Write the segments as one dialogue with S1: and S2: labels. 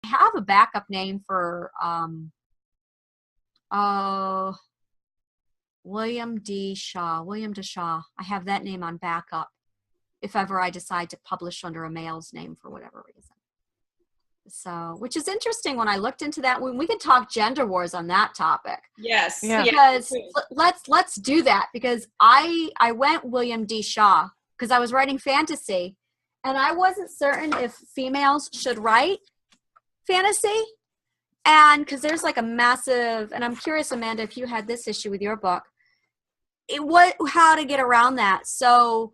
S1: have a backup name for oh, William D. Shaw. William D. Shaw. I have that name on backup if ever I decide to publish under a male's name for whatever reason. So, which is interesting when I looked into that. When we can talk gender wars on that topic.
S2: Yes.
S3: Yeah.
S1: Because let's do that, because I went William D. Shaw because I was writing fantasy and I wasn't certain if females should write fantasy. And because there's like a massive, and I'm curious, Amanda, if you had this issue with your book, how to get around that. So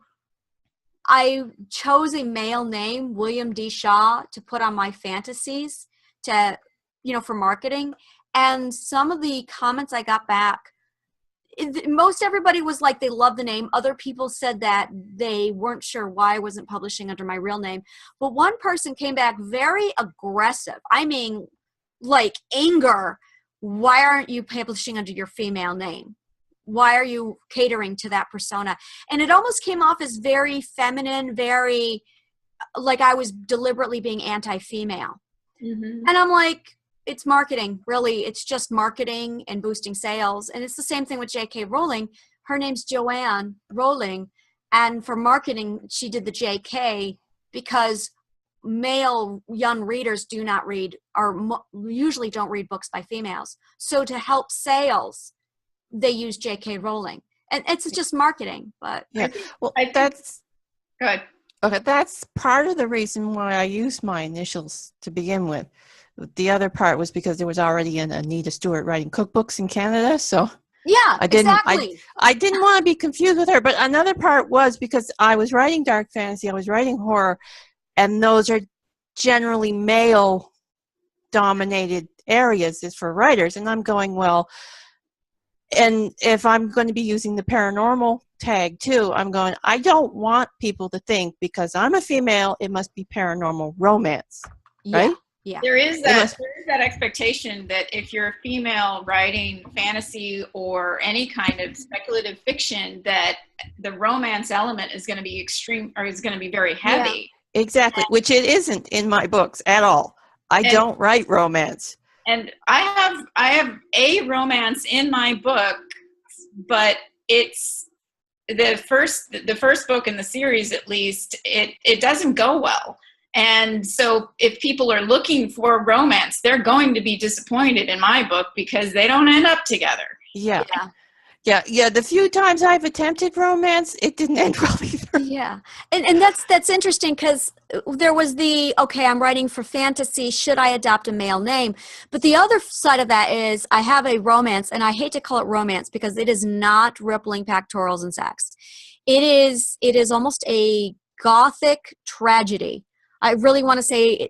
S1: I chose a male name, William D. Shaw, to put on my fantasies to, for marketing. And some of the comments I got back, most everybody was like, they loved the name. Other people said that they weren't sure why I wasn't publishing under my real name. But one person came back very aggressive. I mean, like anger. Why aren't you publishing under your female name? Why are you catering to that persona? And it almost came off as very feminine, very like I was deliberately being anti-female. Mm-hmm. And I'm like, it's marketing, really. It's just marketing and boosting sales. And it's the same thing with J.K. Rowling. Her name's Joanne Rowling. And for marketing, she did the J.K. because male young readers do not read, or usually don't read books by females. So to help sales, they use J.K. Rowling, and it's just marketing. But
S3: yeah, well,
S2: that's good.
S3: Okay, that's part of the reason why I used my initials to begin with. The other part was because there was already an Anita Stewart writing cookbooks in Canada, so
S1: yeah,
S3: exactly. I didn't want to be confused with her. But another part was because I was writing dark fantasy, I was writing horror, and those are generally male-dominated areas is for writers, and I'm going, well. And if I'm going to be using the paranormal tag too, I'm going, I don't want people to think because I'm a female, it must be paranormal romance, right?
S1: Yeah.
S2: There is that expectation that if you're a female writing fantasy or any kind of speculative fiction, that the romance element is going to be extreme, or is going to be very heavy.
S3: Yeah. Exactly, which it isn't in my books at all. I don't write romance.
S2: And I have a romance in my book, but it's the first book in the series, at least, it doesn't go well. And so if people are looking for romance, they're going to be disappointed in my book because they don't end up together.
S3: Yeah. The few times I've attempted romance, it didn't end well either.
S1: Yeah. And that's interesting because there was okay, I'm writing for fantasy. Should I adopt a male name? But the other side of that is I have a romance, and I hate to call it romance because it is not rippling pectorals and sex. It is almost a gothic tragedy. I really want to say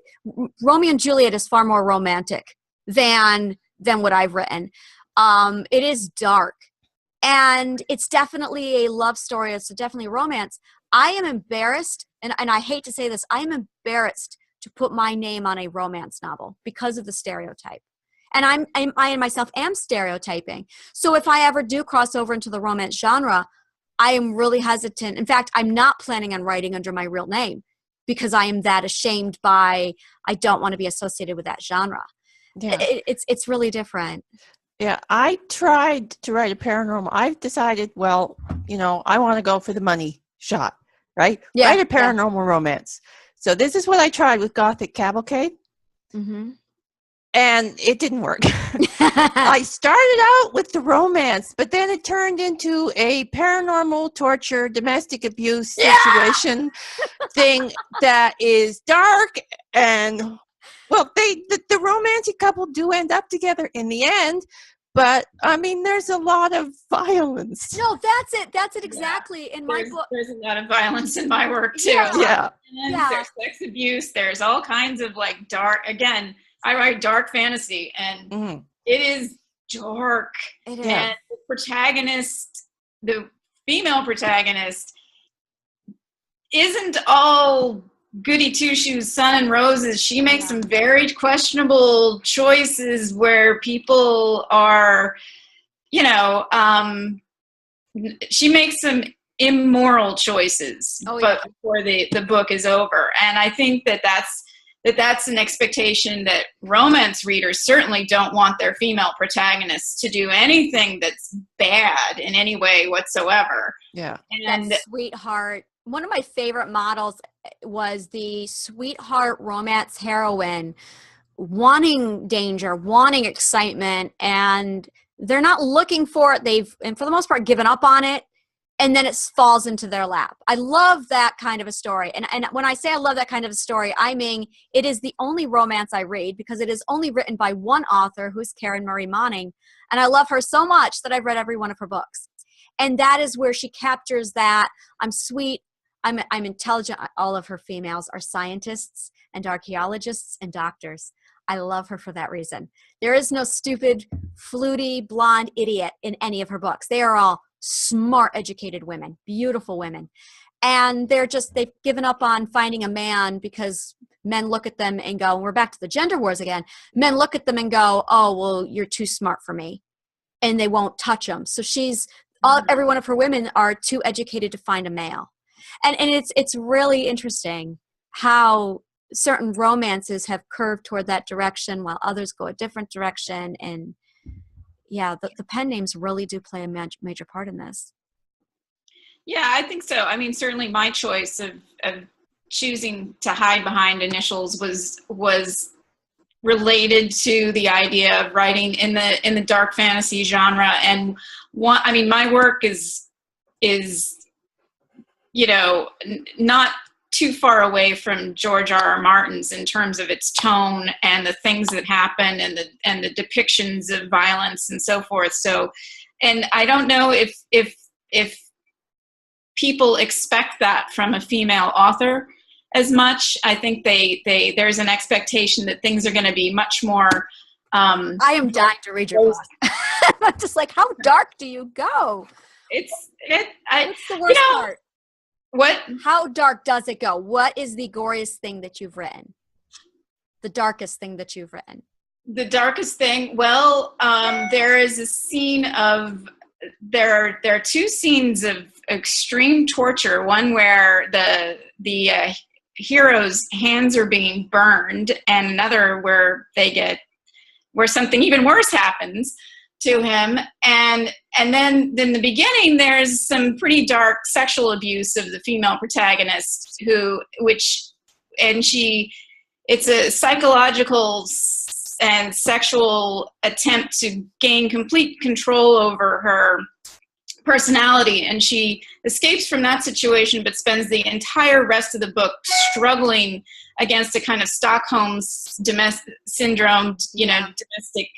S1: Romeo and Juliet is far more romantic than what I've written. It is dark. And it's definitely a love story. It's definitely a romance. I am embarrassed, and I hate to say this, I am embarrassed to put my name on a romance novel because of the stereotype. And I myself am stereotyping. So if I ever do cross over into the romance genre, I am really hesitant. In fact, I'm not planning on writing under my real name because I am that ashamed I don't want to be associated with that genre. Yeah. It's really different.
S3: Yeah, I tried to write a paranormal. I've decided, well, I want to go for the money shot, right? Yeah, write a paranormal romance. So this is what I tried with Gothic Cavalcade. Mm-hmm. And it didn't work. I started out with the romance, but then it turned into a paranormal torture, domestic abuse situation thing that is dark and... Well, the romantic couple do end up together in the end, but I mean, there's a lot of violence.
S1: No, that's it. That's it exactly. In my book,
S2: there's a lot of violence in my work too.
S3: Yeah.
S2: And there's sex abuse. There's all kinds of like dark. Again, I write dark fantasy, and it is dark.
S1: It is.
S2: And the protagonist, the female protagonist, isn't all goody two-shoes, sun and roses. She makes some very questionable choices where people are, she makes some immoral choices, but before the book is over. And I think that's that's an expectation that romance readers certainly don't want their female protagonists to do anything that's bad in any way whatsoever.
S3: Yeah.
S2: And
S1: that sweetheart. One of my favorite models was the sweetheart romance heroine wanting danger, wanting excitement, and they're not looking for it. And for the most part, given up on it. And then it falls into their lap. I love that kind of a story. And when I say I love that kind of a story, I mean, it is the only romance I read because it is only written by one author, who's Karen Marie Moning. And I love her so much that I've read every one of her books. And that is where she captures that I'm sweet, I'm intelligent. All of her females are scientists and archaeologists and doctors. I love her for that reason. There is no stupid, fluty, blonde idiot in any of her books. They are all smart, educated women, beautiful women. And they've given up on finding a man because men look at them and go, and we're back to the gender wars again. Men look at them and go, oh, well, you're too smart for me. And they won't touch them. So every one of her women are too educated to find a male. And it's really interesting how certain romances have curved toward that direction while others go a different direction. And yeah, the pen names really do play a major part in this.
S2: Yeah, I think so. I mean, certainly my choice of choosing to hide behind initials was related to the idea of writing in the dark fantasy genre. And my work is not too far away from George R.R. Martin's in terms of its tone and the things that happen and the depictions of violence and so forth. So, and I don't know if people expect that from a female author as much. I think there's an expectation that things are going to be much more.
S1: I am dying to read your book. I'm just like, how dark do you go?
S2: It's
S1: the worst part.
S2: What?
S1: How dark does it go? What is the goriest thing that you've written? The darkest thing that you've written?
S2: The darkest thing? Well, there is a scene of, there are two scenes of extreme torture. One where the hero's hands are being burned, and another where where something even worse happens to him. And then in the beginning, there's some pretty dark sexual abuse of the female protagonist it's a psychological and sexual attempt to gain complete control over her personality. And she escapes from that situation, but spends the entire rest of the book struggling against a kind of Stockholm syndrome, domestic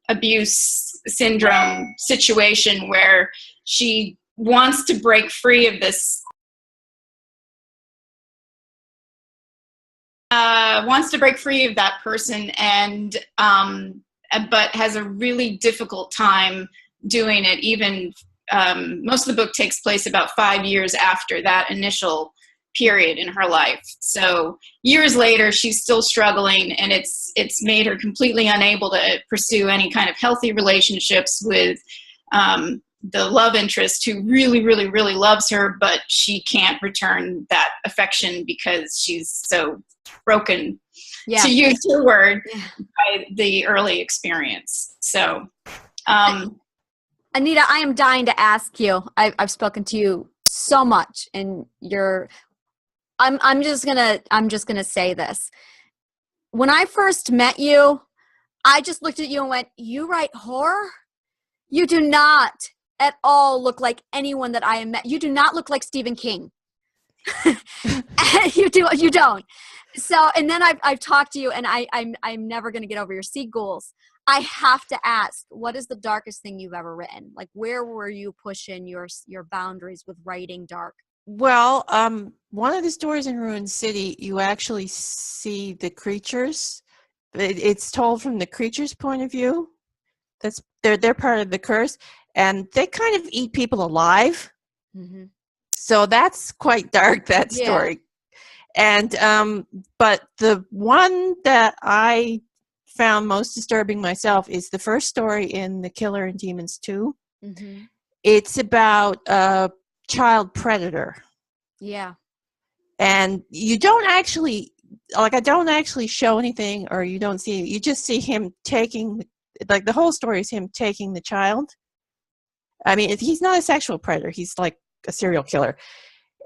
S2: abuse syndrome situation where she wants to break free of this, that person, and but has a really difficult time doing it. Even most of the book takes place about 5 years after that initial period in her life. So years later, she's still struggling, and it's made her completely unable to pursue any kind of healthy relationships with the love interest, who really, really, really loves her, but she can't return that affection because she's so broken, to use your word, by the early experience. So,
S1: Anita, I am dying to ask you. I've spoken to you so much, and I'm just gonna say this. When I first met you, I just looked at you and went, "You write horror? You do not at all look like anyone that I have met. You do not look like Stephen King. You don't." So, and then I've talked to you, and I'm never going to get over your seagulls. I have to ask, what is the darkest thing you've ever written? Like, where were you pushing your boundaries with writing dark?
S3: Well, one of the stories in Ruin City, you actually see the creatures. It's told from the creatures' point of view. They're part of the curse, and they kind of eat people alive. Mm-hmm. So that's quite dark, that story. And but the one that I found most disturbing myself is the first story in The Killer in Demons 2. Mm-hmm. It's about child predator.
S1: Yeah.
S3: And you don't actually like I don't actually show anything, or you don't see. You just see him taking, like the whole story is him taking the child. I mean, he's not a sexual predator. He's like a serial killer.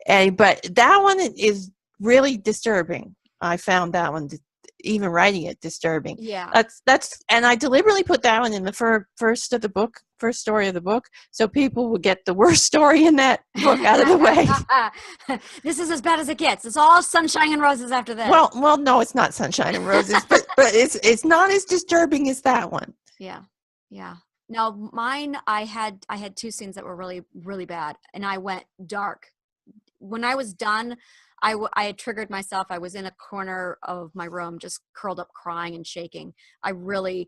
S3: But that one is really disturbing. I found that one, even writing it, disturbing.
S1: Yeah.
S3: And I deliberately put that one in the first story of the book, so people will get the worst story in that book out of the way.
S1: This is as bad as it gets. It's all sunshine and roses after that.
S3: Well, no, it's not sunshine and roses, but it's not as disturbing as that one.
S1: Yeah. No, mine, I had 2 scenes that were really, really bad, and I went dark. When I was done, I had triggered myself. I was in a corner of my room, just curled up, crying and shaking. My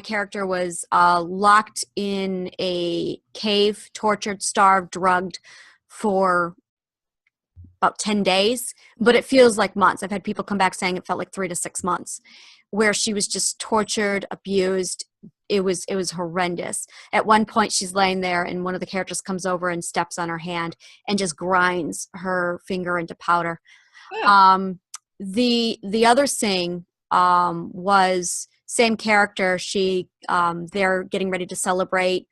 S1: character was locked in a cave, tortured, starved, drugged for about 10 days, but it feels like months. I've had people come back saying it felt like 3 to 6 months, where she was just tortured, abused. It was horrendous. At one point, she's laying there, and one of the characters comes over and steps on her hand and just grinds her finger into powder. Yeah. The other scene was same character. They're getting ready to celebrate,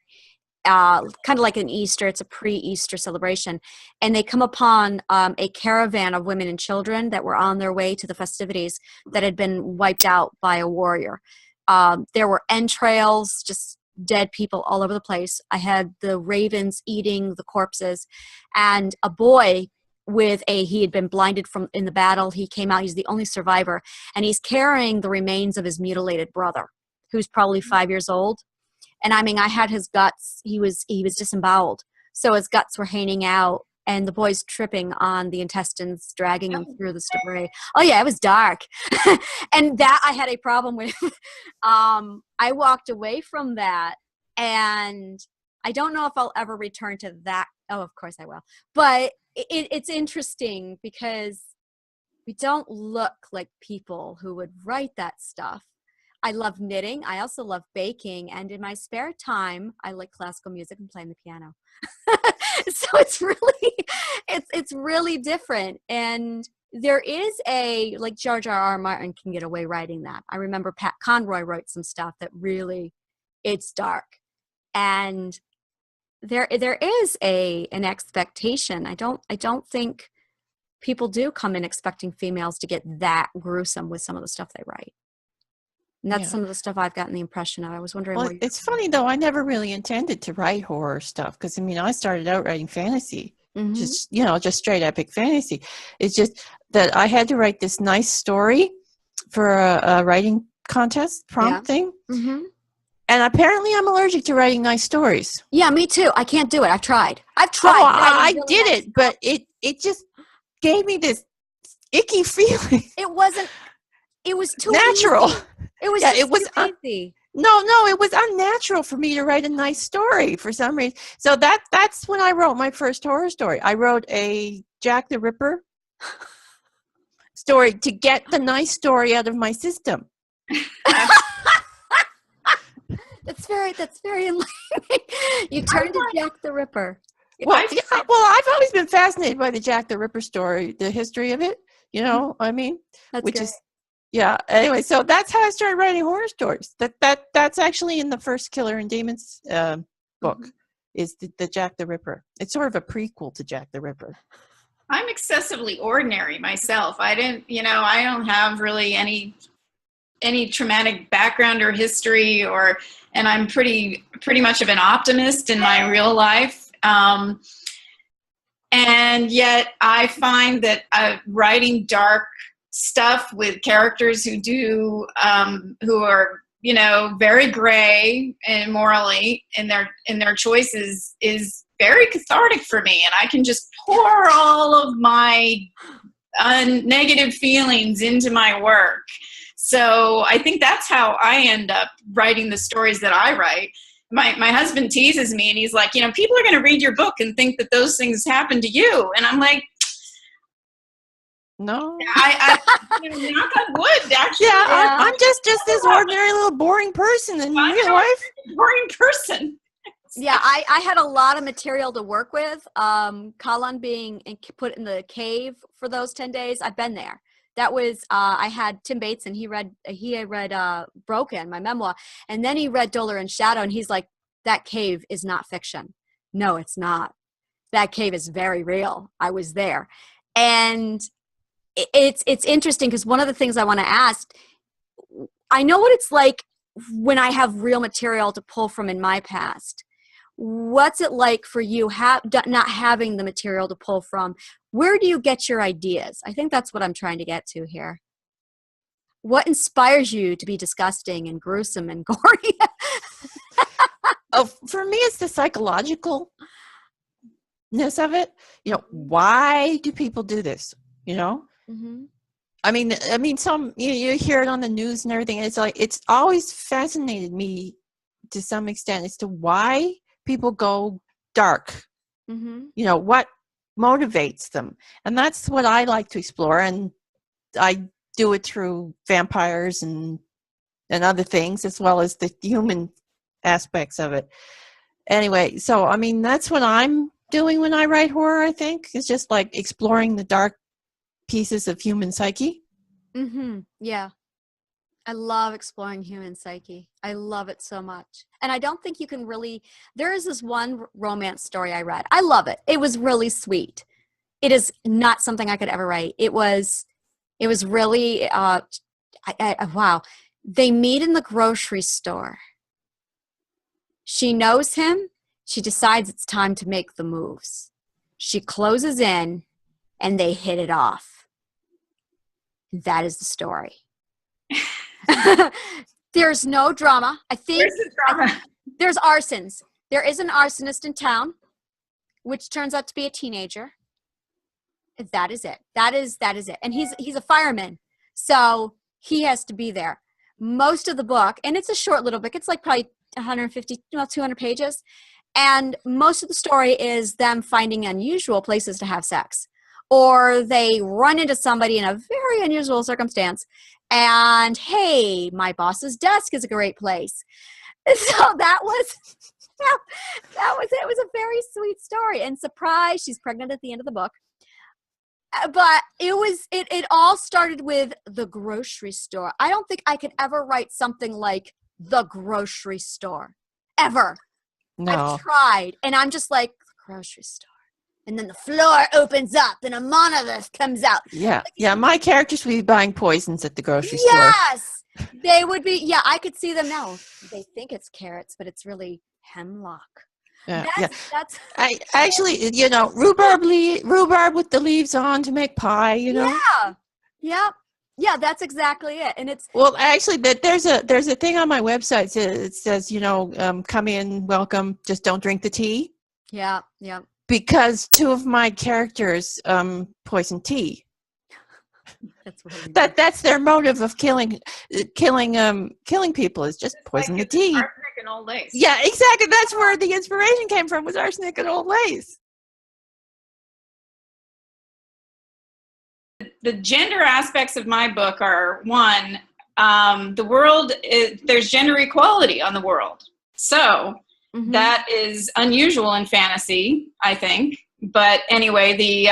S1: kind of like an Easter. It's a pre-Easter celebration, and they come upon a caravan of women and children that were on their way to the festivities that had been wiped out by a warrior. There were entrails, just dead people all over the place. I had the ravens eating the corpses, and a boy he had been blinded in the battle. He came out, he's the only survivor, and he's carrying the remains of his mutilated brother, who's probably 5 years old. And I mean, I had his guts. He was disemboweled. So his guts were hanging out, and the boy's tripping on the intestines, dragging him through the debris. Oh yeah, it was dark. And that I had a problem with. I walked away from that, and I don't know if I'll ever return to that. Oh, of course I will. But it's interesting because we don't look like people who would write that stuff. I love knitting. I also love baking. And in my spare time, I like classical music and playing the piano. So it's really different. And there is like George R.R. Martin can get away writing that. I remember Pat Conroy wrote some stuff that really, it's dark. And there is an expectation. I don't think people do come in expecting females to get that gruesome with some of the stuff they write. And that's some of the stuff I've gotten the impression of. I was wondering.
S3: Well, it's funny though. I never really intended to write horror stuff because I started out writing fantasy, just straight epic fantasy. It's just that I had to write this nice story for a writing contest prompt thing, and apparently I'm allergic to writing nice stories.
S1: Yeah, me too. I can't do it. I've tried.
S3: Oh, I did it, but it just gave me this icky feeling.
S1: It wasn't. It was too
S3: natural.
S1: Easy. It was too easy.
S3: No, it was unnatural for me to write a nice story for some reason. So that's when I wrote my first horror story. I wrote a Jack the Ripper story to get the nice story out of my system.
S1: That's very enlightening. You turned to Jack the Ripper.
S3: Well, I've always been fascinated by the Jack the Ripper story, the history of it.
S1: That's
S3: which
S1: great.
S3: is. Yeah. Anyway, so that's how I started writing horror stories. That's actually in the first Killer and Demons book, is the Jack the Ripper. It's sort of a prequel to Jack the Ripper.
S2: I'm excessively ordinary myself. I don't have really any traumatic background or history, and I'm pretty much of an optimist in my real life. And yet I find that writing dark stuff with characters who are very gray and morally in their choices is very cathartic for me, and I can just pour all of my negative feelings into my work. So I think that's how I end up writing the stories that I write. My husband teases me, and he's like, people are going to read your book and think that those things happen to you, and I'm like,
S3: no,
S2: I knock on wood. Actually,
S3: I'm just this ordinary little boring person in real life.
S2: Boring person.
S1: Yeah, I had a lot of material to work with. Colin being put in the cave for those 10 days. I've been there. That was I had Tim Bates, and he had read Broken, my memoir, and then he read Dolor and Shadow, and he's like, that cave is not fiction. No, it's not. That cave is very real. I was there. And it's interesting because one of the things I want to ask, I know what it's like when I have real material to pull from in my past. What's it like for you not having the material to pull from? Where do you get your ideas? I think that's what I'm trying to get to here. What inspires you to be disgusting and gruesome and gory?
S3: Oh, for me, it's the psychologicalness of it. Why do people do this?
S1: Mm-hmm.
S3: I mean, some you hear it on the news and everything. And it's like it's always fascinated me to some extent as to why people go dark.
S1: Mm-hmm.
S3: What motivates them, and that's what I like to explore. And I do it through vampires and other things, as well as the human aspects of it. Anyway, so I mean, that's what I'm doing when I write horror. I think it's just like exploring the dark pieces of human psyche.
S1: Mm-hmm. Yeah. I love exploring human psyche. I love it so much. And I don't think you can really, there is this one romance story I read. I love it. It was really sweet. It is not something I could ever write. It was really, wow. They meet in the grocery store. She knows him. She decides it's time to make the moves. She closes in and they hit it off. That is the story. There's no drama. I think
S2: Where's the drama?
S1: There's arsons. There is an arsonist in town, which turns out to be a teenager. That is it. That is it. And he's a fireman, so he has to be there. Most of the book, and it's a short little book. It's like probably 150, 200 pages, and most of the story is them finding unusual places to have sex, or they run into somebody in a very unusual circumstance. And hey, my boss's desk is a great place. So that was it. It was a very sweet story. And surprise, she's pregnant at the end of the book. But it all started with the grocery store. I don't think I could ever write something like the grocery store, ever.
S3: No.
S1: I've tried, and I'm just like, the grocery store. And then the floor opens up and a monolith comes out.
S3: Yeah. Yeah. My characters would be buying poisons at the grocery store.
S1: Yes. They would be. Yeah, I could see them now. They think it's carrots, but it's really hemlock. That's
S3: I actually, rhubarb with the leaves on to make pie,
S1: Yeah, that's exactly it. And it's
S3: well, actually, there's a thing on my website. It says, come in, welcome, just don't drink the tea.
S1: Yeah.
S3: Because two of my characters poison tea.
S1: That's really
S3: that's their motive of killing people is just poison the tea.
S2: Arsenic and old lace.
S3: Yeah, exactly. That's where the inspiration came from, was arsenic and old lace.
S2: The gender aspects of my book are, one, the world there's gender equality on the world. So that is unusual in fantasy, I think. But anyway, the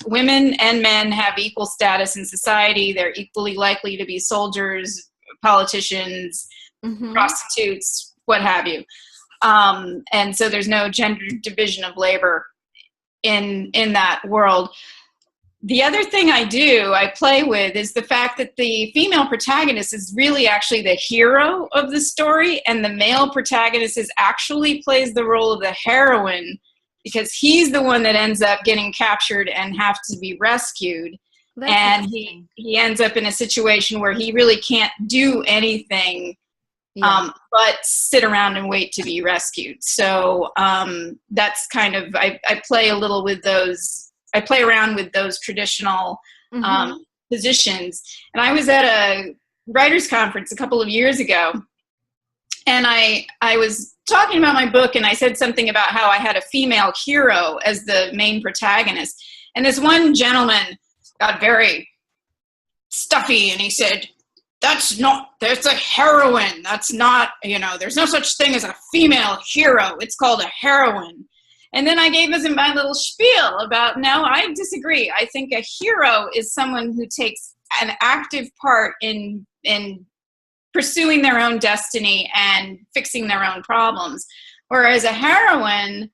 S2: women and men have equal status in society. They're equally likely to be soldiers, politicians, prostitutes, what have you. And so there's no gender division of labor in that world. The other thing I play with is the fact that the female protagonist is really actually the hero of the story, and the male protagonist actually plays the role of the heroine, because he's the one that ends up getting captured and have to be rescued. And he ends up in a situation where he really can't do anything but sit around and wait to be rescued. So that's kind of, I play a little with those. I play around with those traditional positions. And I was at a writers' conference a couple of years ago, and I was talking about my book, and I said something about how I had a female hero as the main protagonist. And this one gentleman got very stuffy, and he said, there's a heroine. That's not, there's no such thing as a female hero. It's called a heroine. And then I gave him my little spiel about, no, I disagree. I think a hero is someone who takes an active part in pursuing their own destiny and fixing their own problems. Whereas a heroine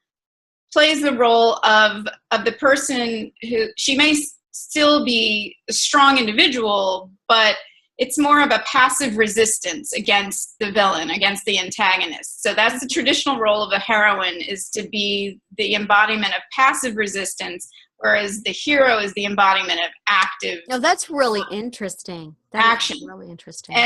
S2: plays the role of the person who, she may still be a strong individual, but it's more of a passive resistance against the villain, against the antagonist. So that's the traditional role of a heroine, is to be the embodiment of passive resistance, whereas the hero is the embodiment of active.
S1: No, that's really interesting.
S2: Action.
S1: Really interesting.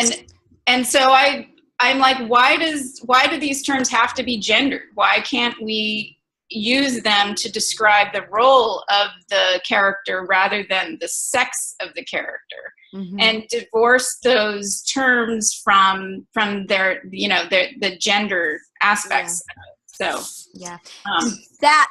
S2: And so I'm like, why do these terms have to be gendered? Why can't we use them to describe the role of the character rather than the sex of the character? Mm-hmm. And divorce those terms from their, the gender aspects. Yeah. So
S1: yeah, that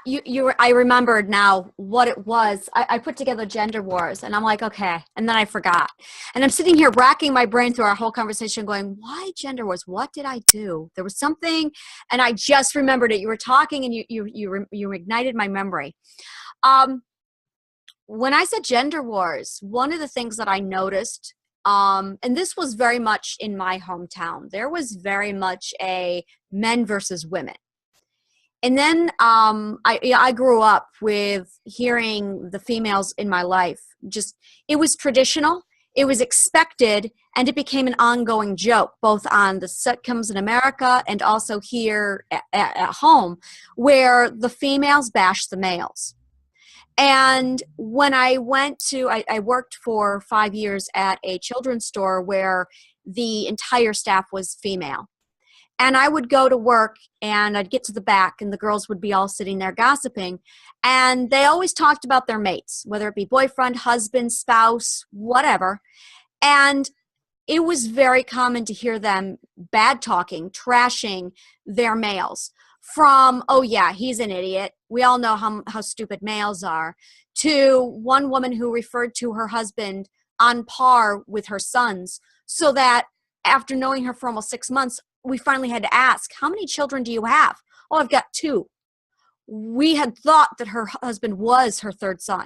S1: I remembered now what it was. I put together Gender Wars, and I'm like, okay, and then I forgot. And I'm sitting here racking my brain through our whole conversation, going, why Gender Wars? What did I do? There was something, and I just remembered it. You were talking, and you ignited my memory. When I said Gender Wars, one of the things that I noticed, and this was very much in my hometown, there was very much a men versus women. And then I grew up with hearing the females in my life. It was traditional, it was expected, and it became an ongoing joke, both on the sitcoms in America and also here at home, where the females bash the males. And when I I worked for 5 years at a children's store where the entire staff was female. And I would go to work and I'd get to the back and the girls would be all sitting there gossiping. And they always talked about their mates, whether it be boyfriend, husband, spouse, whatever. And it was very common to hear them bad talking, trashing their males. From, oh yeah, he's an idiot. We all know how stupid males are, to one woman who referred to her husband on par with her sons, so that after knowing her for almost 6 months, we finally had to ask, how many children do you have? Oh, I've got 2. We had thought that her husband was her 3rd son.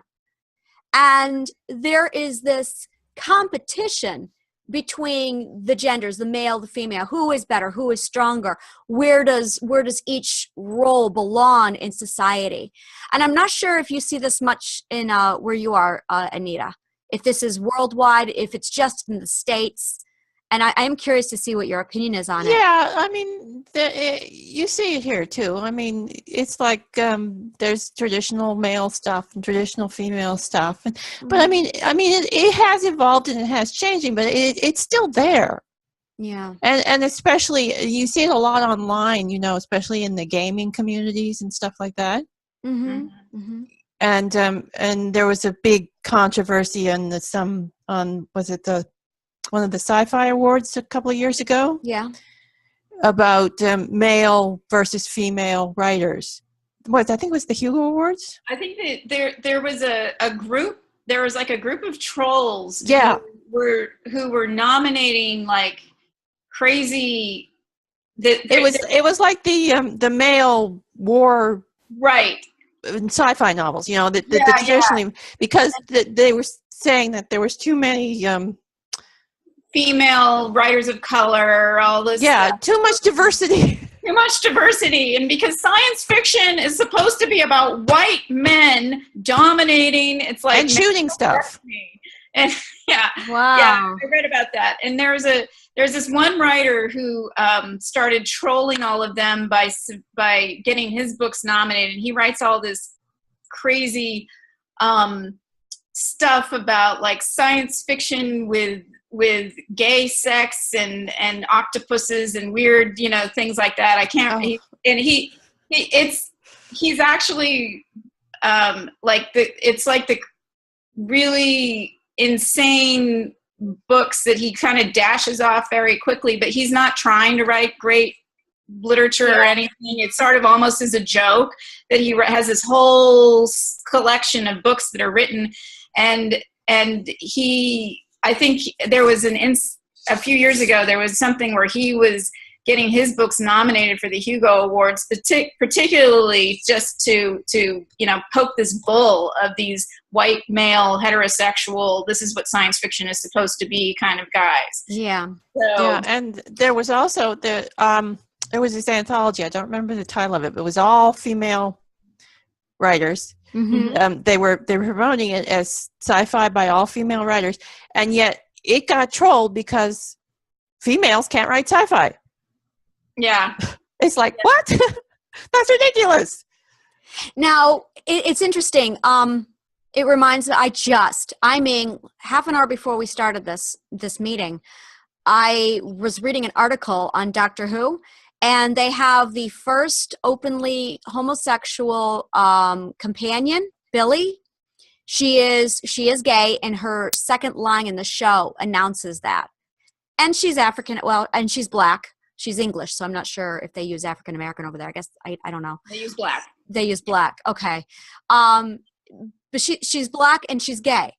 S1: And there is this competition between the genders, the male, the female. Who is better? Who is stronger? Where does each role belong in society? And I'm not sure if you see this much in where you are, Anita. If this is worldwide, if it's just in the States. And I am curious to see what your opinion is on it.
S3: Yeah, I mean, you see it here too. I mean, it's like there's traditional male stuff and traditional female stuff, but I mean, it has evolved and it has changing, but it's still there.
S1: Yeah,
S3: and especially you see it a lot online, especially in the gaming communities and stuff like that.
S1: Mm-hmm. Mm-hmm.
S3: And there was a big controversy on was it one of the sci-fi awards a couple of years ago?
S1: Yeah.
S3: About male versus female writers. I think it was the Hugo Awards?
S2: I think that there was a group, there was like a group of trolls who were nominating like crazy.
S3: It was like the male war.
S2: Right.
S3: In sci-fi novels, the traditionally, because they were saying that there was too many
S2: female writers of color, all this stuff.
S3: Too much diversity.
S2: Too much diversity. And because science fiction is supposed to be about white men dominating, it's like
S3: and shooting stuff.
S2: And
S1: wow.
S2: I read about that. And there's this one writer who started trolling all of them by getting his books nominated. He writes all this crazy stuff about like science fiction with gay sex and octopuses and weird, things like that. I can't. He's actually it's like the really insane books that he kind of dashes off very quickly, but he's not trying to write great literature or anything. It's sort of almost as a joke that he has this whole collection of books that are written, and I think there was a few years ago, there was something where he was getting his books nominated for the Hugo Awards, particularly just to poke this bull of these white male heterosexual, this is what science fiction is supposed to be kind of guys.
S1: Yeah.
S2: So,
S3: Yeah, and there was also there was this anthology. I don't remember the title of it, but it was all female writers.
S1: Mm-hmm.
S3: They were promoting it as sci-fi by all female writers, and yet it got trolled because females can't write sci-fi.
S2: yeah.
S3: It's like, what? That's ridiculous.
S1: Now, it's interesting. It reminds me, half an hour before we started this meeting, I was reading an article on Doctor Who, and they have the first openly homosexual companion, Billy. She is gay, and her second line in the show announces that. And she's African, and she's black. She's English, so I'm not sure if they use African American over there. I guess I don't know.
S2: They use black.
S1: They use black. Okay. But she's black and she's gay.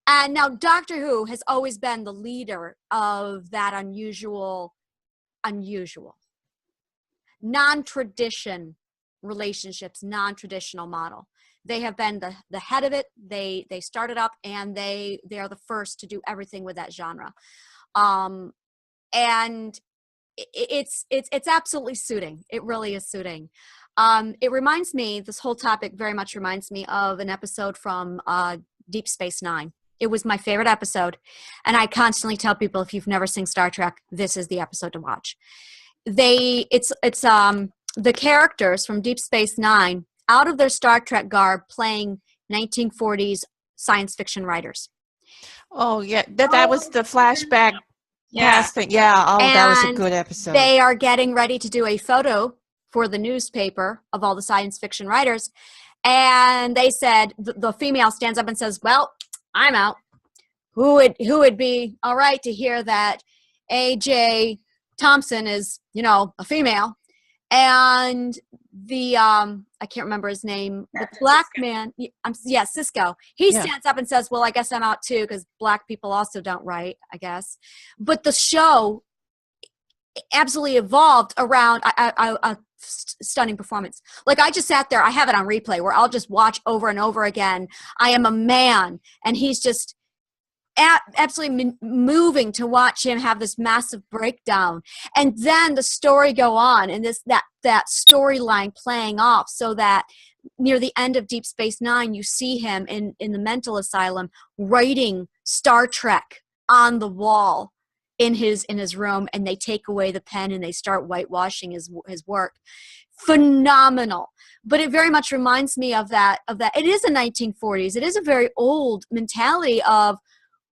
S1: And now Doctor Who has always been the leader of that unusual, non-tradition relationships, non-traditional model. They have been the head of it. They started up, and they are the first to do everything with that genre. And it's absolutely suiting. It really is suiting. It reminds me, this whole topic very much reminds me of an episode from Deep Space Nine. It was my favorite episode, and I constantly tell people, if you've never seen Star Trek, this is the episode to watch. It's the characters from Deep Space Nine out of their Star Trek garb playing 1940s science fiction writers.
S3: Oh yeah, that was the flashback.
S2: Yeah.
S3: Past thing. Yeah. Oh,
S1: And
S3: that was a good episode.
S1: They are getting ready to do a photo for the newspaper of all the science fiction writers. And they said, the female stands up and says, well, I'm out. Who would be all right to hear that A.J. Thompson is, a female? And the, I can't remember his name, the black man, Cisco. He stands up and says, well, I guess I'm out too, because black people also don't write, I guess. But the show absolutely evolved around a stunning performance. Like, I just sat there, I have it on replay, where I'll just watch over and over again, I am a man, and he's just absolutely moving to watch him have this massive breakdown, and then the story go on, and that storyline playing off, so that near the end of Deep Space Nine, you see him in the mental asylum writing Star Trek on the wall in his room, and they take away the pen and they start whitewashing his work. Phenomenal. But it very much reminds me of that. It is the 1940s. It is a very old mentality of,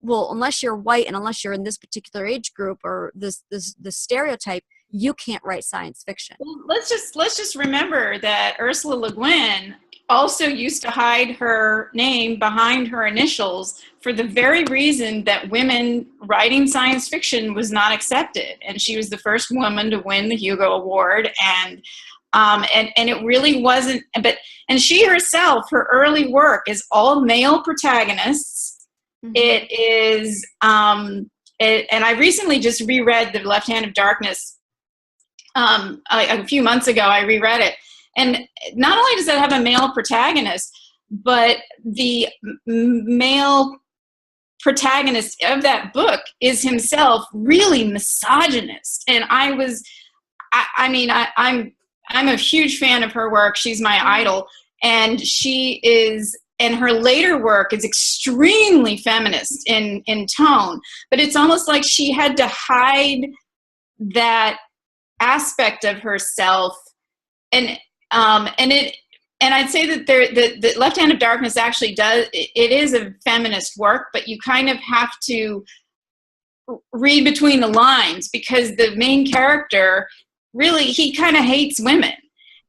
S1: well, unless you're white and unless you're in this particular age group or this stereotype, you can't write science fiction.
S2: Well, let's just remember that Ursula Le Guin also used to hide her name behind her initials for the very reason that women writing science fiction was not accepted, and she was the first woman to win the Hugo Award, and it really wasn't. And she herself, her early work is all male protagonists. Mm-hmm. It is, and I recently just reread The Left Hand of Darkness. A few months ago, I reread it. And not only does it have a male protagonist, but the male protagonist of that book is himself really misogynist. And I'm a huge fan of her work. She's my idol. And and her later work is extremely feminist in tone, but it's almost like she had to hide that aspect of herself. And I'd say that the Left Hand of Darkness actually it is a feminist work, but you kind of have to read between the lines, because the main character really, he kind of hates women.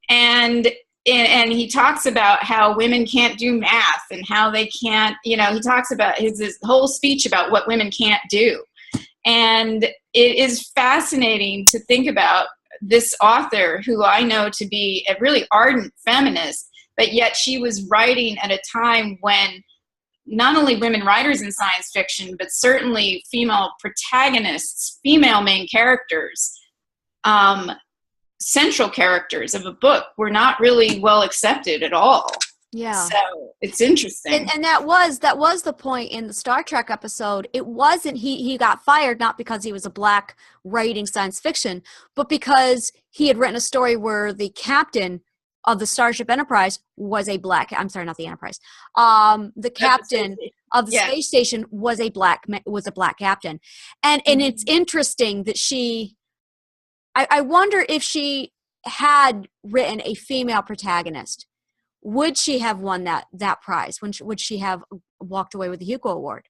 S2: And he talks about how women can't do math and how they can't, he talks about his whole speech about what women can't do. And it is fascinating to think about this author, who I know to be a really ardent feminist, but yet she was writing at a time when not only women writers in science fiction, but certainly female protagonists, female main characters, central characters of a book were not really well accepted at all.
S1: Yeah.
S2: So it's interesting.
S1: And that was the point in the Star Trek episode. It wasn't he got fired not because he was a black writing science fiction, but because he had written a story where the captain of the Starship Enterprise was a black. I'm sorry, not the Enterprise. The captain of the space station was a black captain, and it's interesting that I wonder if she had written a female protagonist, would she have won that prize? Would she have walked away with the Hugo Award?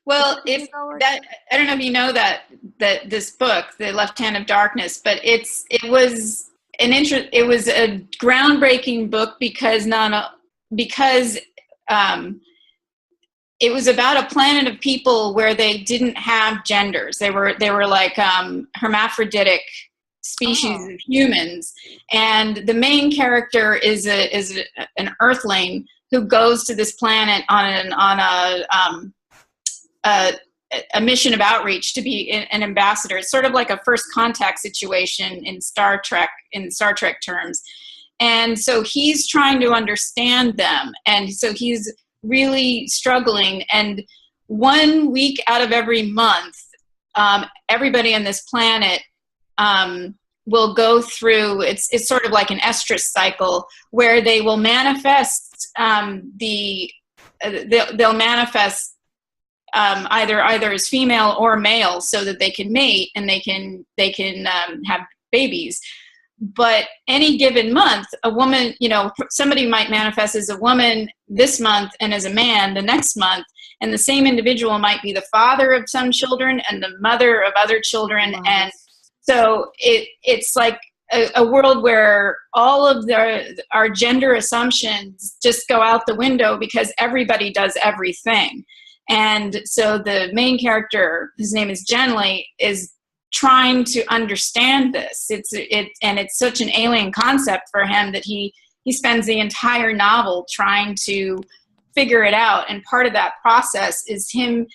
S2: Well, if that, I don't know if you know that this book, The Left Hand of Darkness, but it was a groundbreaking book because it was about a planet of people where they didn't have genders. They were like hermaphroditic species of humans, and the main character is an Earthling who goes to this planet on a mission of outreach to be an ambassador. It's sort of like a first contact situation in Star Trek terms, and so he's trying to understand them, and so he's really struggling. And 1 week out of every month, everybody on this planet will go through, it's sort of like an estrus cycle where they will manifest they'll manifest either as female or male so that they can mate and they can have babies. But any given month, a woman, somebody might manifest as a woman this month and as a man the next month, and the same individual might be the father of some children and the mother of other children. Wow. And so it's like a world where all of our gender assumptions just go out the window because everybody does everything. And so the main character, his name is Genly, is trying to understand this. It's such an alien concept for him that he spends the entire novel trying to figure it out. And part of that process is him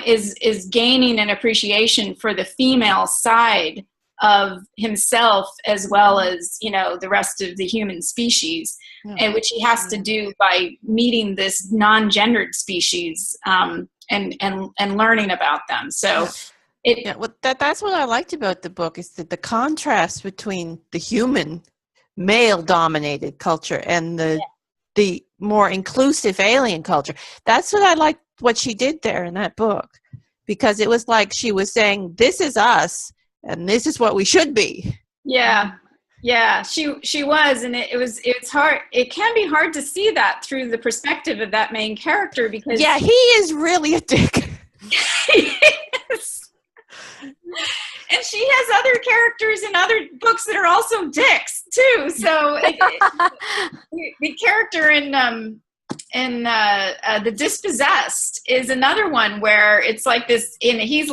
S2: is gaining an appreciation for the female side of himself as well as the rest of the human species, and which he has to do by meeting this non-gendered species and learning about them. So
S3: that's what I liked about the book, is that the contrast between the human male-dominated culture and the more inclusive alien culture. That's what I liked, what she did there in that book, because it was like she was saying, this is us and this is what we should be.
S2: Yeah she was, and it's hard, it can be hard to see that through the perspective of that main character, because
S3: he is really a dick.
S2: Yes. And she has other characters in other books that are also dicks too. So the character in The Dispossessed is another one where it's like this, and he's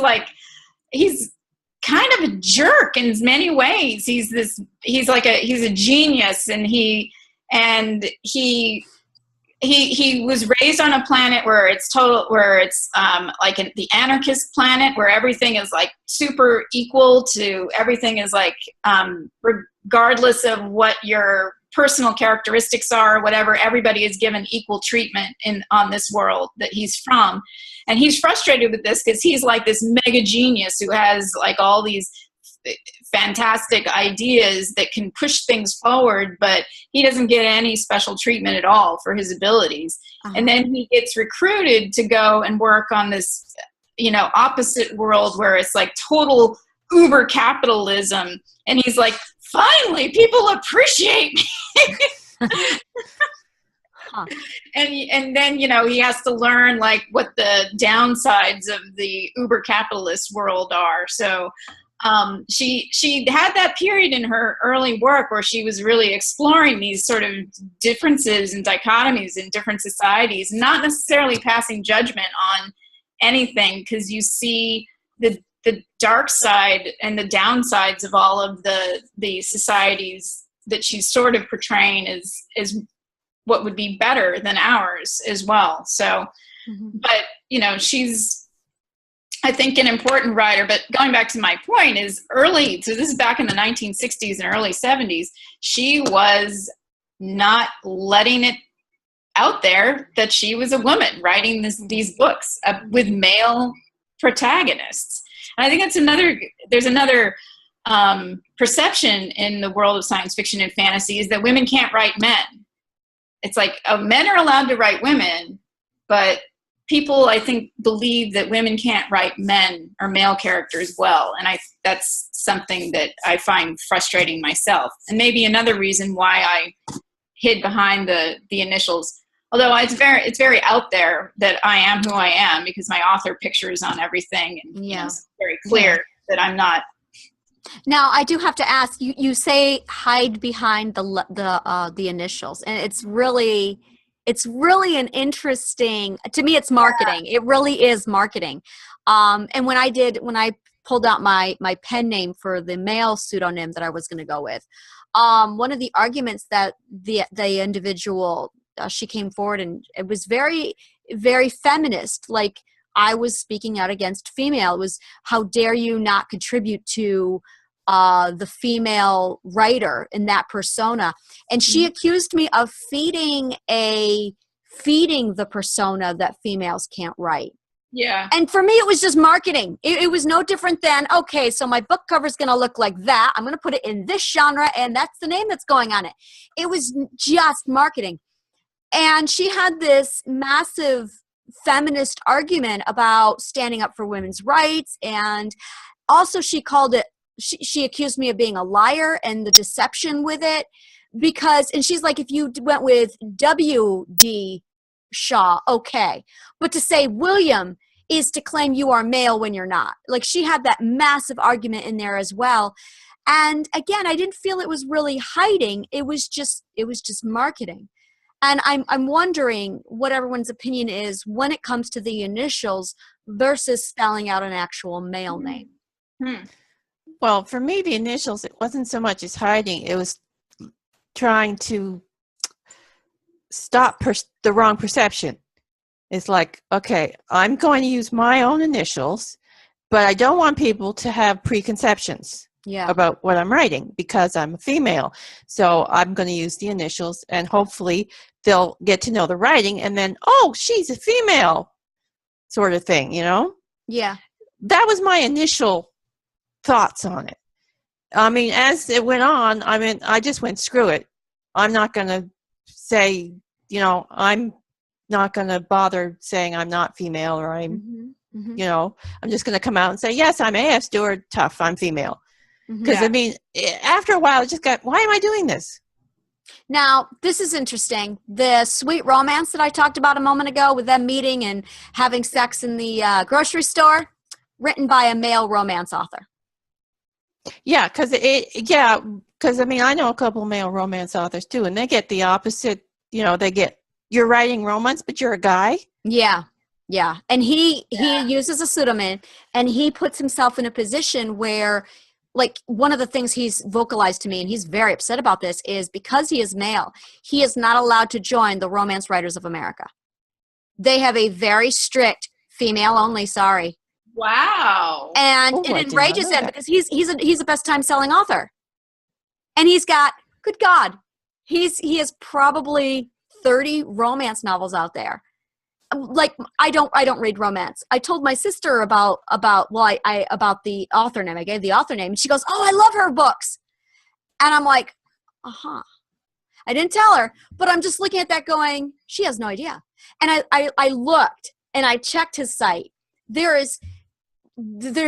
S2: kind of a jerk in many ways. He's a genius, and he was raised on a planet where it's like the anarchist planet, where everything is like super equal to everything, is like regardless of what your personal characteristics are or whatever, everybody is given equal treatment on this world that he's from. And he's frustrated with this because he's like this mega genius who has like all these fantastic ideas that can push things forward, but he doesn't get any special treatment at all for his abilities. And then he gets recruited to go and work on this, opposite world where it's like total uber capitalism. And he's like, finally, people appreciate me. And then he has to learn like what the downsides of the uber capitalist world are. So she had that period in her early work where she was really exploring these sort of differences and dichotomies in different societies, not necessarily passing judgment on anything, because you see the dark side and the downsides of all of the societies that she's sort of portraying is what would be better than ours as well. So, but she's, I think, an important writer. But going back to my point is so this is back in the 1960s and early 70s, she was not letting it out there that she was a woman writing these books with male protagonists. And I think there's another perception in the world of science fiction and fantasy is that women can't write men. It's like men are allowed to write women, but people, I think, believe that women can't write men or male characters well. And that's something that I find frustrating myself. And maybe another reason why I hid behind the initials. Although it's very out there that I am who I am because my author picture is on everything, and it's very clear that I'm not.
S1: Now, I do have to ask you. You say hide behind the initials, and it's really an interesting. To me, it's marketing. It really is marketing. And when I pulled out my pen name for the male pseudonym that I was going to go with, one of the arguments that the individual. She came forward and it was very, very feminist. Like I was speaking out against female. It was, how dare you not contribute to the female writer in that persona. And she accused me of feeding the persona that females can't write.
S2: Yeah.
S1: And for me, it was just marketing. It was no different than, okay, so my book cover is going to look like that. I'm going to put it in this genre and that's the name that's going on it. It was just marketing. And she had this massive feminist argument about standing up for women's rights. And also she accused me of being a liar and the deception with it. And she's like, if you went with W.D. Shaw, okay. But to say William is to claim you are male when you're not. Like she had that massive argument in there as well. And again, I didn't feel it was really hiding. It was just marketing. And I'm wondering what everyone's opinion is when it comes to the initials versus spelling out an actual male name.
S3: Well, for me, the initials, it wasn't so much as hiding. It was trying to stop the wrong perception. It's like, okay, I'm going to use my own initials, but I don't want people to have preconceptions about what I'm writing because I'm a female. So I'm going to use the initials and hopefully they'll get to know the writing and then, oh, she's a female sort of thing, Yeah. That was my initial thoughts on it. I mean, as it went on, I just went, screw it. I'm not going to say, I'm not going to bother saying I'm not female or I'm, I'm just going to come out and say, yes, I'm A.F. Stewart, tough, I'm female. Because, after a while, it just got, why am I doing this?
S1: Now, this is interesting. The sweet romance that I talked about a moment ago with them meeting and having sex in the grocery store, written by a male romance author.
S3: Yeah, because I know a couple of male romance authors too, and they get the opposite. They get, you're writing romance, but you're a guy.
S1: Yeah. And he uses a pseudonym, and he puts himself in a position where, like, one of the things he's vocalized to me, and he's very upset about this, is because he is male, he is not allowed to join the Romance Writers of America. They have a very strict female only, sorry.
S2: Wow.
S1: And it enrages him because he's a best time selling author. And he's got, good God, he has probably 30 romance novels out there. Like, I don't read romance. I told my sister about the author name. I gave the author name and she goes, oh, I love her books. And I'm like, I didn't tell her, but I'm just looking at that going, she has no idea. And I looked and I checked his site. There's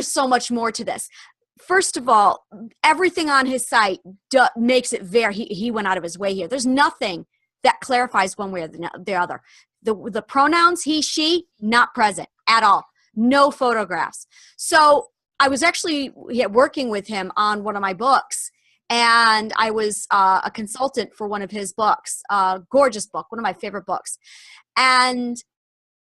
S1: so much more to this. First of all, everything on his site makes it he went out of his way here. There's nothing that clarifies one way or the other. The pronouns, he, she, not present at all. No photographs. So I was actually working with him on one of my books, and I was a consultant for one of his books, gorgeous book, one of my favorite books. And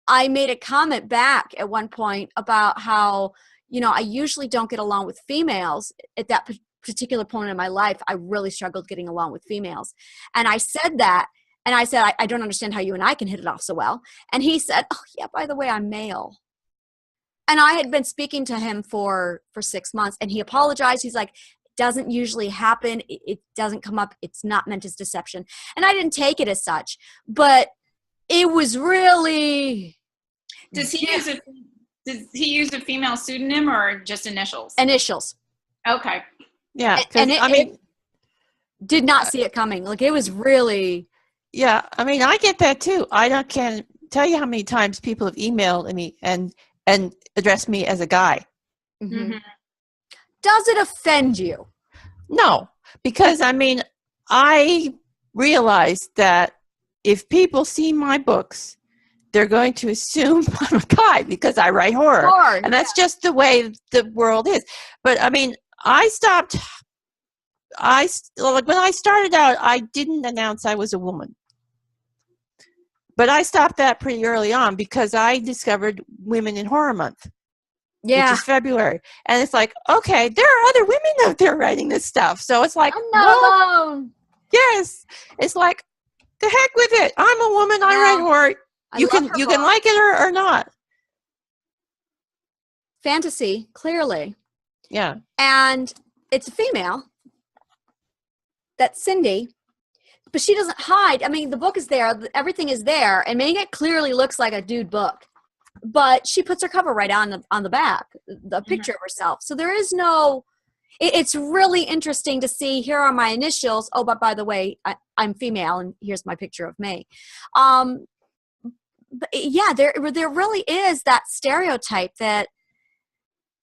S1: I made a comment back at one point about how, I usually don't get along with females. At that particular point in my life, I really struggled getting along with females. And I said that, And I said, I don't understand how you and I can hit it off so well. And he said, oh yeah, by the way, I'm male. And I had been speaking to him for 6 months, and he apologized. He's like, doesn't usually happen. It doesn't come up. It's not meant as deception. And I didn't take it as such, but it was really.
S2: Does he use a female pseudonym or just initials?
S1: Initials.
S2: Okay.
S3: Yeah.
S1: And
S3: it
S1: did not see it coming. Like, it was really.
S3: Yeah. I mean, I get that too. Can't tell you how many times people have emailed me and addressed me as a guy.
S1: Mm-hmm.
S2: Mm-hmm.
S1: Does it offend you?
S3: No, because I mean, I realize that if people see my books, they're going to assume I'm a guy because I write horror. And that's just the way the world is. But I mean, like when I started out, I didn't announce I was a woman. But I stopped that pretty early on because I discovered Women in Horror Month.
S1: Yeah.
S3: Which is February. And it's like, okay, there are other women out there writing this stuff. So it's like,
S1: I'm not alone.
S3: Yes. It's like, the heck with it. I'm a woman. I write horror. You can like it or not.
S1: Fantasy, clearly.
S3: Yeah.
S1: And it's a female. That's Cindy. But she doesn't hide. I mean, the book is there. Everything is there. And maybe it clearly looks like a dude book. But she puts her cover right on the back, the picture of herself. So there is no, it's really interesting to see, here are my initials. Oh, but by the way, I'm female, and here's my picture of me. But yeah, there really is that stereotype that,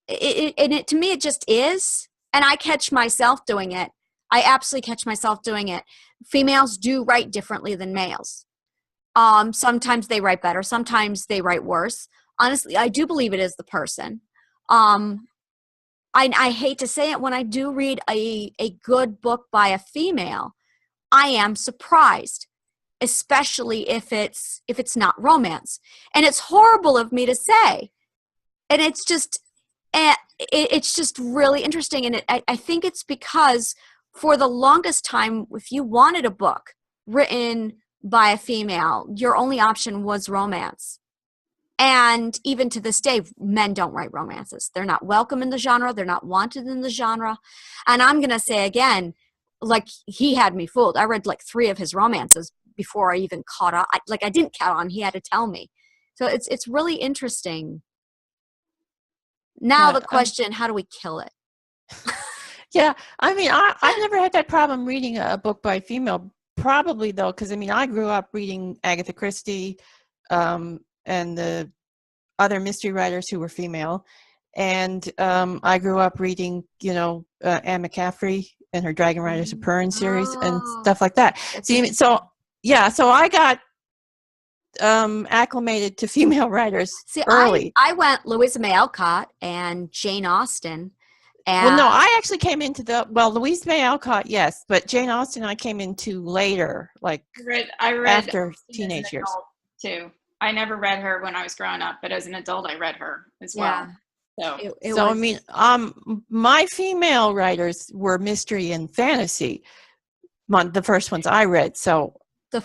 S1: to me, it just is. And I catch myself doing it. I absolutely catch myself doing it. Females do write differently than males. Sometimes they write better. Sometimes they write worse. Honestly, I do believe it is the person. I hate to say it, when I do read a good book by a female, I am surprised, especially if it's not romance. And it's horrible of me to say. And it's just really interesting. And I think it's because for the longest time, if you wanted a book written by a female, your only option was romance. And even to this day, men don't write romances. They're not welcome in the genre. They're not wanted in the genre. And I'm going to say again, like, he had me fooled. I read like 3 of his romances before I even caught on. I didn't catch on. He had to tell me. So it's really interesting. Now the question, how do we kill it?
S3: Yeah. I mean, I've never had that problem reading a book by a female. Probably though, because I mean, I grew up reading Agatha Christie and the other mystery writers who were female, and I grew up reading, Anne McCaffrey and her Dragon Riders of Pern series and stuff like that. So I got acclimated to female writers early.
S1: I went Louisa May Alcott and Jane Austen.
S3: Well, no, I actually came into Louisa May Alcott, yes, but Jane Austen I came into later, like
S2: I read
S3: after teenage years
S2: too. I never read her when I was growing up, but as an adult, I read her as well. So
S3: I mean, my female writers were mystery and fantasy, the first ones I read. So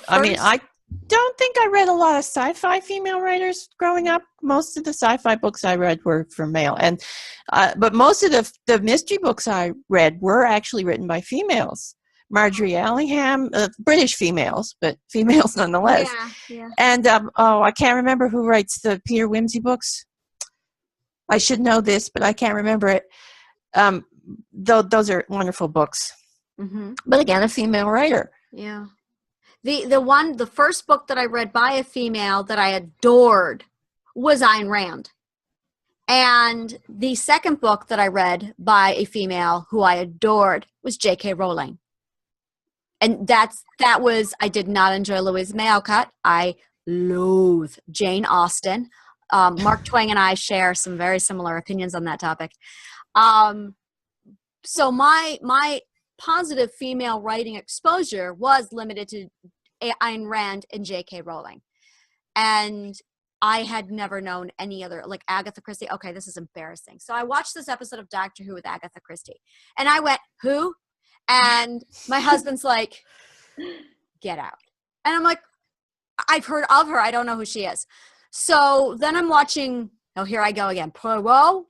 S3: I mean, I don't think I read a lot of sci-fi female writers growing up. Most of the sci-fi books I read were for male, and but most of the mystery books I read were actually written by females. Marjorie Allingham, British females, but females nonetheless.
S1: Yeah.
S3: And I can't remember who writes the Peter Wimsey books. I should know this, but I can't remember it. Those are wonderful books.
S1: Mm-hmm.
S3: But again, a female writer.
S1: Yeah. The first book that I read by a female that I adored was Ayn Rand. And the second book that I read by a female who I adored was J.K. Rowling. And I did not enjoy Louisa May Alcott. I loathe Jane Austen. Mark Twain and I share some very similar opinions on that topic. So my positive female writing exposure was limited to Ayn Rand and J.K. Rowling. And I had never known any other, like Agatha Christie. Okay, this is embarrassing. So I watched this episode of Doctor Who with Agatha Christie. And I went, who? And my husband's like, get out. And I'm like, I've heard of her. I don't know who she is. So then I'm watching, oh, here I go again. Poirot,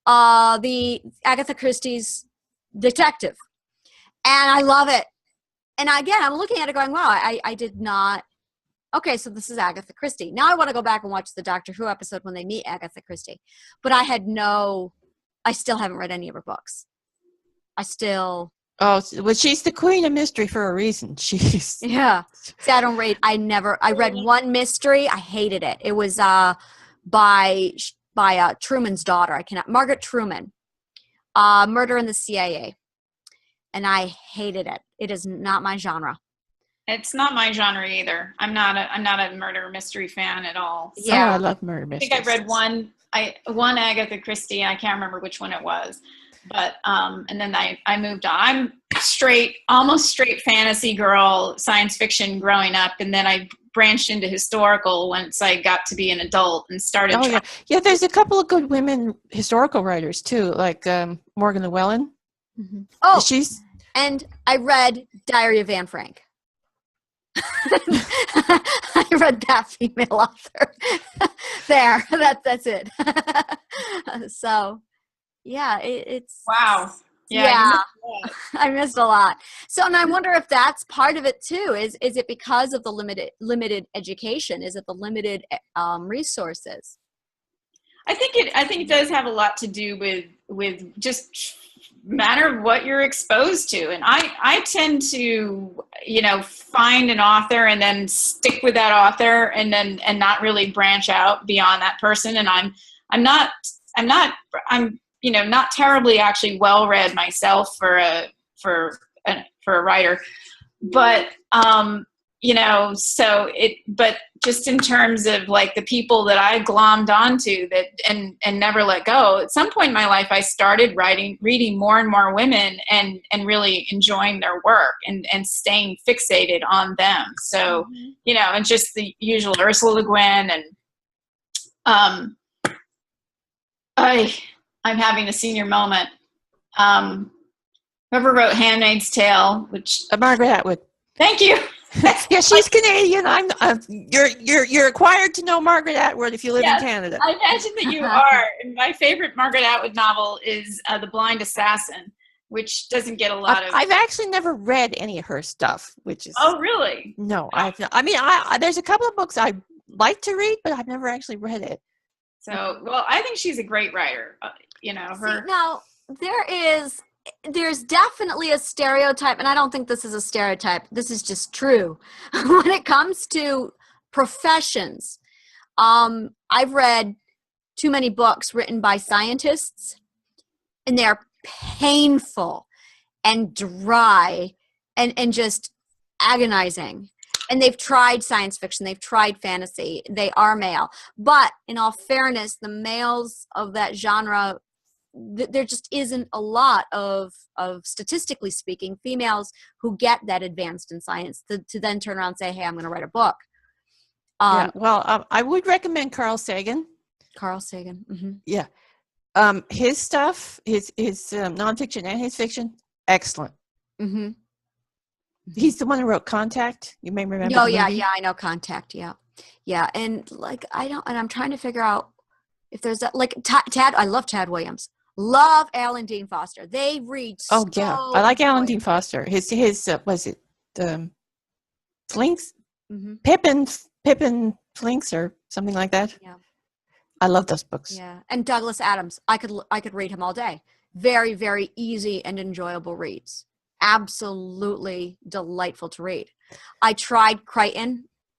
S1: the Agatha Christie's detective. And I love it. And again, I'm looking at it going, wow, I did not. Okay, so this is Agatha Christie. Now I want to go back and watch the Doctor Who episode when they meet Agatha Christie. But I still haven't read any of her books.
S3: Oh, well, she's the queen of mystery for a reason. She's
S1: Yeah. See, I read one mystery. I hated it. It was by Truman's daughter. Margaret Truman, Murder in the CIA. And I hated it. It is not my genre.
S2: It's not my genre either. I'm not a murder mystery fan at all. So
S3: yeah, I love murder mysteries.
S2: I think I read one Agatha Christie. I can't remember which one it was, but and then I moved on. I'm almost straight fantasy girl, science fiction growing up, and then I branched into historical once I got to be an adult and started.
S3: Oh yeah. There's a couple of good women historical writers too, like Morgan Llewellyn.
S1: Mm-hmm. Oh,
S3: she's
S1: and I read Diary of Anne Frank. I read that female author. There, that's it. So, yeah, it's
S2: wow.
S1: Yeah, I missed a lot. So, and I wonder if that's part of it too. Is it because of the limited education? Is it the limited resources?
S2: I think it does have a lot to do with just matter of what you're exposed to. And I tend to, find an author and then stick with that author and not really branch out beyond that person. And I'm not terribly actually well read myself for a writer, but but just in terms of like the people that I glommed onto and never let go, at some point in my life, I started reading more and more women and really enjoying their work and staying fixated on them. So, and just the usual Ursula Le Guin and, I'm having a senior moment. Whoever wrote Handmaid's Tale, which
S3: Margaret Atwood.
S2: Thank you.
S3: Yeah, she's Canadian. You're required to know Margaret Atwood if you live in Canada.
S2: I imagine that you are. And my favorite Margaret Atwood novel is The Blind Assassin, which doesn't get a lot of.
S3: I've actually never read any of her stuff, which is.
S2: Oh, really?
S3: No, I've not. I mean, there's a couple of books I like to read, but I've never actually read it.
S2: So, well, I think she's a great writer.
S1: See, now there's definitely a stereotype, and I don't think this is a stereotype. This is just true. When it comes to professions, I've read too many books written by scientists, and they're painful and dry and just agonizing. And they've tried science fiction, they've tried fantasy, they are male. But in all fairness, the males of that genre, there just isn't a lot of statistically speaking, females who get that advanced in science to then turn around and say, hey, I'm going to write a book.
S3: I would recommend Carl Sagan.
S1: Carl Sagan. Mm-hmm.
S3: Yeah. His stuff, his nonfiction and his fiction, excellent.
S1: Mm-hmm.
S3: He's the one who wrote Contact. You may remember.
S1: Oh, yeah, I know Contact. Yeah. And I'm trying to figure out if there's that, like Tad. I love Tad Williams. Love Alan Dean Foster. They read.
S3: Oh yeah, I like Alan Dean Foster. His was it Flinks?
S1: Mm-hmm.
S3: Pippin Flinks or something like that.
S1: Yeah.
S3: I love those books.
S1: Yeah, and Douglas Adams. I could read him all day. Very, very easy and enjoyable reads. Absolutely delightful to read. I tried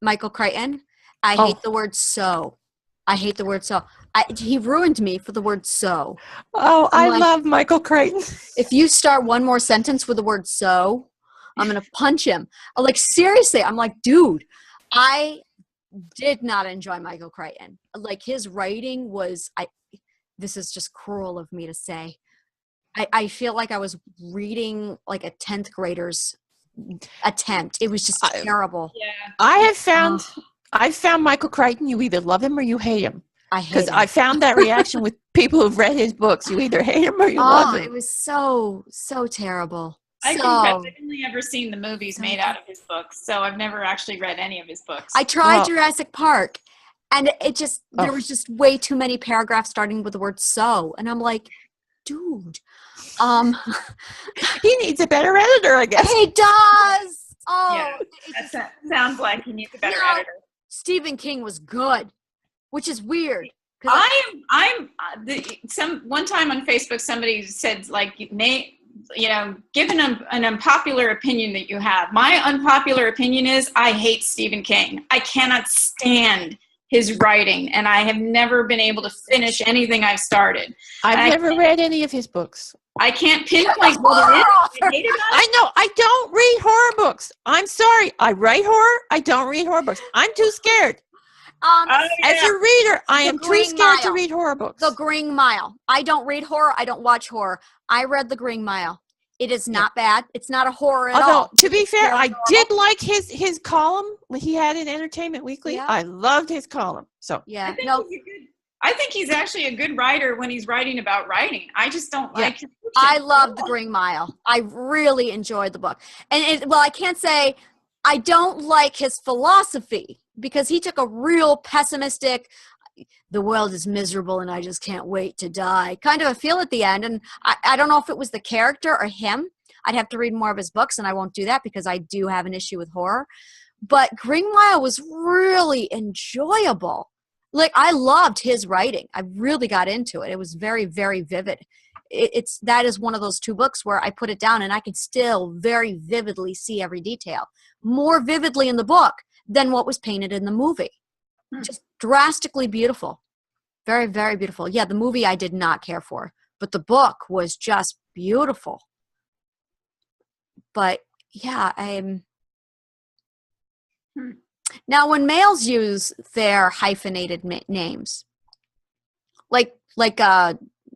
S1: Michael Crichton. I hate the word so. He ruined me for the word so.
S3: Oh, I love Michael Crichton.
S1: If you start one more sentence with the word so, I'm going to punch him. Like, seriously, I'm like, dude, I did not enjoy Michael Crichton. Like, his writing was, this is just cruel of me to say. I feel like I was reading like a 10th grader's attempt. It was just terrible.
S2: Yeah.
S3: I've found Michael Crichton. You either love him or you hate him.
S1: I hate him.
S3: Because I found that reaction with people who've read his books. You either hate him or you love him.
S1: It was so terrible.
S2: I
S1: So
S2: confess, I've only ever seen the movies made out of his books, so I've never actually read any of his books.
S1: I tried
S3: Well-
S1: Jurassic Park, and it just there
S3: Oh.
S1: was just way too many paragraphs starting with the word "so," and I'm like, dude,
S3: He needs a better editor, I guess.
S1: he does. Oh,
S2: Yeah,
S1: it just-
S2: That sounds like he needs a better
S1: No.
S2: editor.
S1: Stephen King was good, which is weird. 'cause
S2: One time on Facebook, somebody said, like, give an unpopular opinion that you have. My unpopular opinion is I hate Stephen King. I cannot stand his writing, and I have never been able to finish anything I've started.
S3: I've never read any of his books.
S2: I can't pinpoint what it is I hate about it.
S3: I know. I don't read horror books. I'm sorry. I write horror. I don't read horror books. I'm too scared.
S2: Oh,
S3: As
S2: yeah.
S3: a reader, I
S1: The
S3: am too
S1: Green
S3: scared to
S1: Mile.
S3: read horror books.
S1: The Green Mile. I don't read horror. I don't watch horror. I read The Green Mile. It is not bad. It's not a horror at
S3: Although,
S1: all.
S3: to be fair,
S1: very
S3: I
S1: normal.
S3: did like his column he had in Entertainment Weekly.
S1: Yeah.
S3: I loved his column. So
S1: Yeah.
S2: I think he's actually a good writer when he's writing about writing. I just don't like his fiction.
S1: I love The Green Mile. I really enjoyed the book. And I can't say I don't like his philosophy because he took a real pessimistic, the world is miserable and I just can't wait to die kind of a feel at the end. And I don't know if it was the character or him. I'd have to read more of his books, and I won't do that because I do have an issue with horror. But Green Mile was really enjoyable. Like, I loved his writing. I really got into it. It was very, very vivid. That is one of those two books where I put it down and I can still very vividly see every detail. More vividly in the book than what was painted in the movie. Just drastically beautiful. Very, very beautiful. Yeah, the movie I did not care for, but the book was just beautiful. But yeah, Now, when males use their hyphenated names, like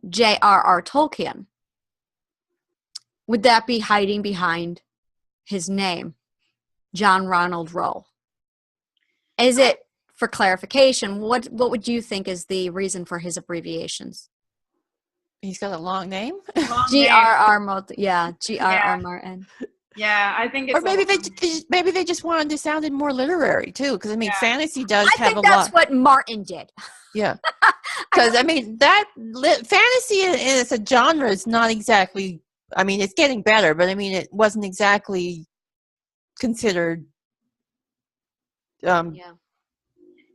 S1: J.R.R. Tolkien, would that be hiding behind his name, John Ronald Reuel? Is it for clarification? What would you think is the reason for his abbreviations?
S3: he's got a long name.
S1: G.R.R. Martin.
S2: Yeah, I think it's
S3: Or maybe they just wanted to sound more literary too, because I mean,
S2: Yeah.
S3: fantasy does
S1: I
S3: have
S1: think
S3: a
S1: that's
S3: lot.
S1: what Martin did.
S3: Yeah, because I mean fantasy as a genre is not exactly. I mean, it's getting better, but I mean, it wasn't exactly considered.
S1: Yeah.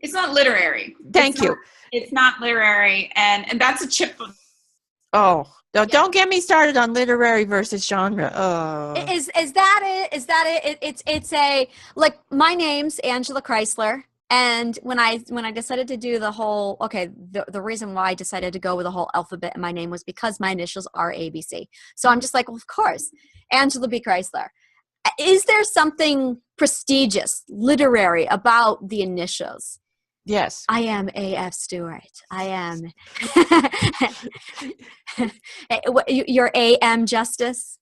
S2: It's not literary.
S3: Thank you.
S2: It's not literary, and that's a chip of.
S3: Oh, don't get me started on literary versus genre. Oh,
S1: Is that it? Is that it? It's a, like, my name's Angela Chrysler, and when I decided to do the whole, the reason why I decided to go with the whole alphabet in my name was because my initials are ABC. So I'm just like, well, of course, Angela B. Chrysler. Is there something prestigious, literary about the initials?
S3: yes.
S1: I am A.F. Stewart. I am. You're A.M. Justice?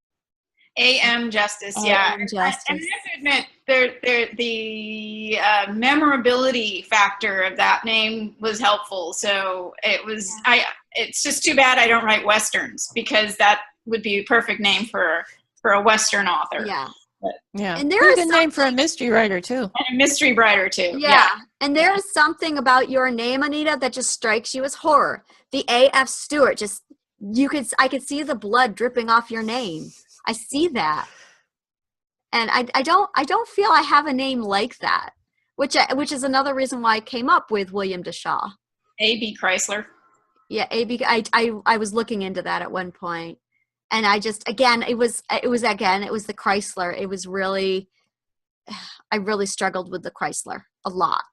S2: A.M. Justice,
S1: A.M.
S2: yeah.
S1: Justice.
S2: And I have to admit, the memorability factor of that name was helpful. So it was. It's just too bad I don't write westerns, because that would be a perfect name for a western author.
S1: Yeah.
S3: Yeah,
S1: And there is
S3: good name for a mystery writer too.
S2: And a mystery writer too.
S1: Yeah. And there is something about your name, Anita, that just strikes you as horror. The A.F. Stewart, I could see the blood dripping off your name. I see that. And I don't feel I have a name like that, which is another reason why I came up with William DeShaw.
S2: A.B. Chrysler.
S1: Yeah, I was looking into that at one point. And I just, again, it was the Chrysler. It was really, I really struggled with the Chrysler a lot.